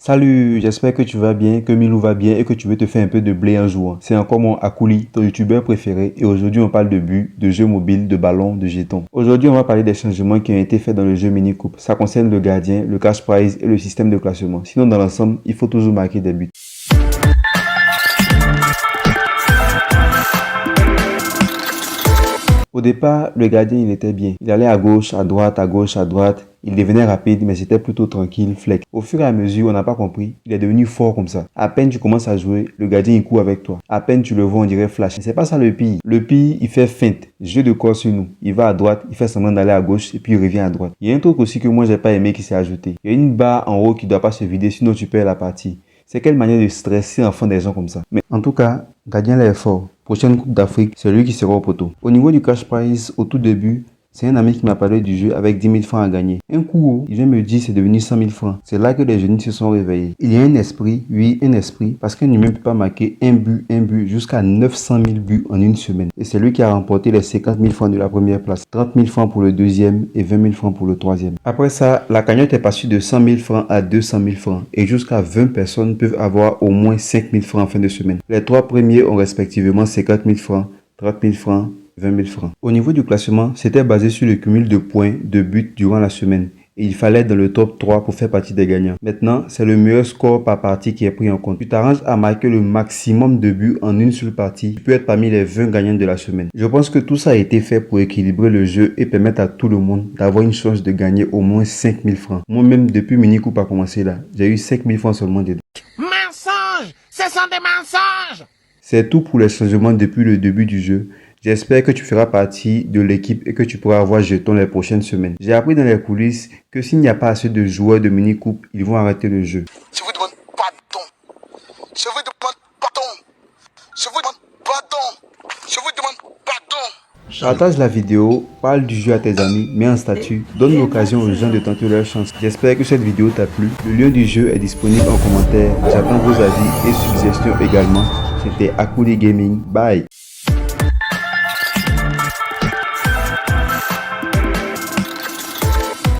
Salut, j'espère que tu vas bien, que Milou va bien et que tu veux te faire un peu de blé en jouant. C'est encore mon Akuli, ton youtubeur préféré, et aujourd'hui on parle de buts, de jeux mobiles, de ballons, de jetons. Aujourd'hui on va parler des changements qui ont été faits dans le jeu mini coupe. Ça concerne le gardien, le cash prize et le système de classement. Sinon dans l'ensemble, il faut toujours marquer des buts. Au départ, le gardien il était bien. Il allait à gauche, à droite, à gauche, à droite. Il devenait rapide, mais c'était plutôt tranquille, flex. Au fur et à mesure, on n'a pas compris, il est devenu fort comme ça. À peine tu commences à jouer, le gardien il court avec toi. À peine tu le vois, on dirait flash. Mais c'est pas ça le pire. Le pire, il fait feinte, jeu de corps sur nous. Il va à droite, il fait semblant d'aller à gauche et puis il revient à droite. Il y a un truc aussi que moi j'ai pas aimé qui s'est ajouté. Il y a une barre en haut qui doit pas se vider, sinon tu perds la partie. C'est quelle manière de stresser enfin des gens comme ça. Mais en tout cas, gardien là est fort. Prochaine Coupe d'Afrique, c'est lui qui sera au poteau. Au niveau du cash prize, au tout début, c'est un ami qui m'a parlé du jeu avec 10 000 francs à gagner. Un coup, il vient me dire c'est devenu 100 000 francs. C'est là que les jeunes se sont réveillés. Il y a un esprit, oui, un esprit, parce qu'un humain ne peut pas marquer un but, jusqu'à 900 000 buts en une semaine. Et c'est lui qui a remporté les 50 000 francs de la première place, 30 000 francs pour le deuxième et 20 000 francs pour le troisième. Après ça, la cagnotte est passée de 100 000 francs à 200 000 francs. Et jusqu'à 20 personnes peuvent avoir au moins 5 000 francs en fin de semaine. Les trois premiers ont respectivement 50 000 francs, 30 000 francs, 20 000 francs. Au niveau du classement, c'était basé sur le cumul de points, de buts durant la semaine. Et il fallait être dans le top 3 pour faire partie des gagnants. Maintenant, c'est le meilleur score par partie qui est pris en compte. Tu t'arranges à marquer le maximum de buts en une seule partie. Tu peux être parmi les 20 gagnants de la semaine. Je pense que tout ça a été fait pour équilibrer le jeu et permettre à tout le monde d'avoir une chance de gagner au moins 5 000 francs. Moi-même, depuis Mini Coupe a commencé là, j'ai eu 5 000 francs seulement dedans. Mensonges! Ce sont des mensonges! C'est tout pour les changements depuis le début du jeu. J'espère que tu feras partie de l'équipe et que tu pourras avoir jetons les prochaines semaines. J'ai appris dans les coulisses que s'il n'y a pas assez de joueurs de mini-coupe, ils vont arrêter le jeu. Je vous demande pardon. Je vous demande pardon. Je vous demande pardon. Je vous demande pardon. Partage la vidéo, parle du jeu à tes amis, mets un statut, donne l'occasion aux gens de tenter leur chance. J'espère que cette vidéo t'a plu. Le lien du jeu est disponible en commentaire. J'attends vos avis et suggestions également. C'était Akuli Gaming. Bye.